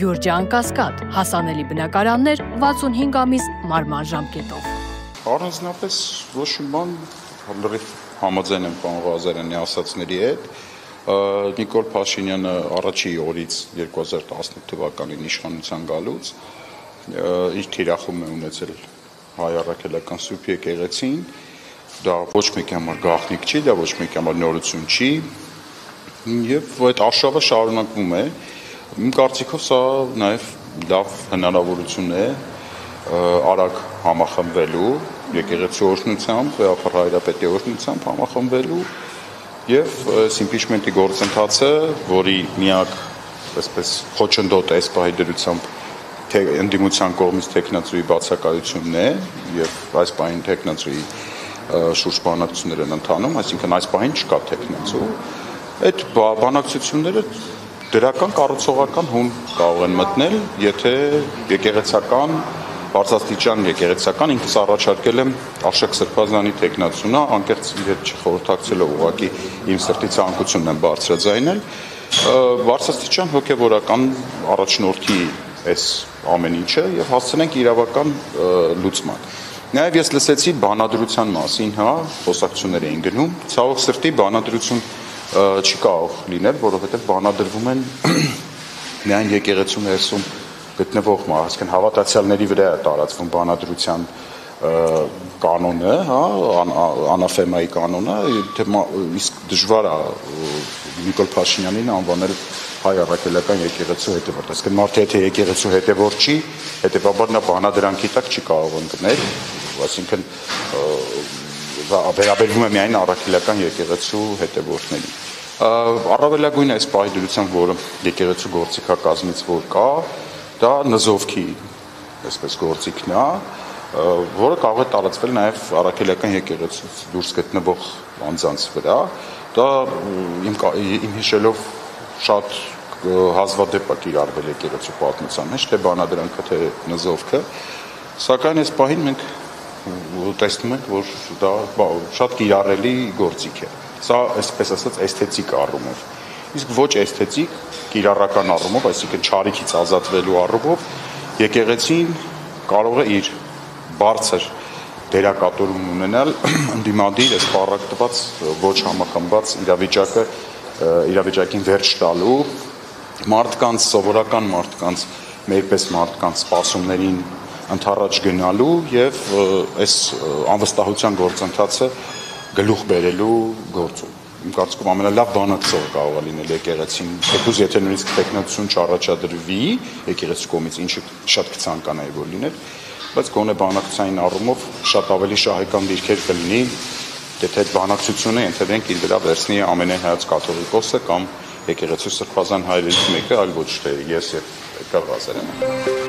Գյուրջան Կասկադ, հասանելի բնակարաններ 65 ամիս մարման ժամկետով։ Առանձնապես ոչ մի բան լրիվ համաձայն եմ պարոն Ղազարյանի ասածների հետ։ Նիկոլ Փաշինյանը առաջի օրից 2018 թվականին իշխանության գալուց իր թիրախում է ունեցել հայ առաքելական Սուրբ եկեղեցին, դա ոչ մեկի համար գաղտնիք չի, դա ոչ մեկի համար նորություն չի, եւ այդ արշավը շարունակվում է։ Իմ կարծիքով սա նաեւ լավ հնարավորություն է արագ համախմբվելու եկեղեցու օրհնությամբ, Հայրապետի օրհնությամբ համախմբվելու եւ impeachment-ի գործընթացը, որի միակ այսպես խոչընդոտը այս պահի դրությամբ ընդդիմության կողմից տեխնացուի բացակայությունն է եւ այս պահին տեխնացուի շուրջ բանակցություններ են ընթանում, այսինքն այս պահին չկա տեխնացու։ Այդ բանակցությունները դրական կառուցողական հուն կարող են մտնել, եթե եկեղեցական բարձրաստիճան եկեղեցական ինքս առաջարկել եմ Աշակ Սրբազանի տեխնացունա, անկեղծ իր հետ չխորհրդակցելով ուղղակի իմ սրտի ցանկությունն եմ բարձրաձայնել, բարձրաստիճան հոգեվորական առաջնորդի այս ամեն ինչը եւ հասցնենք իրավական լուծման։ Նաեւ ես լսեցի բանադրության մասին, խոսակցություններ էին գնում, ցավոք սրտի բանադրություն չի կարող լինել, որովհետև բանադրվում են միայն եկեղեցու ներսում գտնվող այսինքն հավատացյալների վրա է տարածվում բանադրության կանոնը, անաֆեմայի կանոնը, իսկ դժվար է Նիկոլ Փաշինյանին անվանել հայ առաքելական եկեղեցու հետևորդ, այսինքն մարդը եթե եկեղեցու հետևորդ չի, հետևաբար նա բանադրանքի տակ չի կարող ընկնել, այսինքն վերաբերվում է միայն առաքելական եկեղեցու հետևորդներին։ Առավելագույն այս պահի դրությամբ, որը եկեղեցու գործիքակազմից որ կա, դա նզովքի այսպես գործիքն է, որը կարող է տարածվել նաև առաքելական եկեղեցուց դուրս գտնվող անձանց վրա։ Դա իմ հիշելով շատ հազվադեպ է կիրառվել եկեղեցու պատմության մեջ, թե բանադրանքը, թե նզովքը, սակայն այս պահին մենք տեսնում ենք, որ դա շատ կիրառելի գործիք է։ Սա այսպես ասած էսթետիկ առումով։ Իսկ ոչ էսթետիկ, կիրառական առումով, այսինքն չարիքից ազատվելու առումով, եկեղեցին կարող է իր բարձր դերակատարում ունենալ ընդդիմադիր այս պարակտված ոչ համախմբված իրավիճակին վերջ տալու մարդկանց, սովորական մարդկանց, մերպես մարդկանց սպասումներին ընդառաջ գնալու եւ այս անվստահության գործընթացը գլուխ բերելու գործում։ Իմ կարծիքով ամենալավ բանակցող կարող է լինել եկեղեցին, թեկուզ եթե նույնիսկ տեխնացություն չառաջադրվի եկեղեցու կողմից, ինչը շատ կցանկանայի որ լիներ, բայց գոնե բանակցային առումով շատ ավելի շահեկան դիրքեր կլինի, եթե այդ բանակցությունը ենթադրենք իր վրա վերցնի ամենահայաց կաթողիկոսը կամ եկեղեցու սրբազան հայրերից մեկը, այլ ոչ թե ես եւ Ղազարյանը։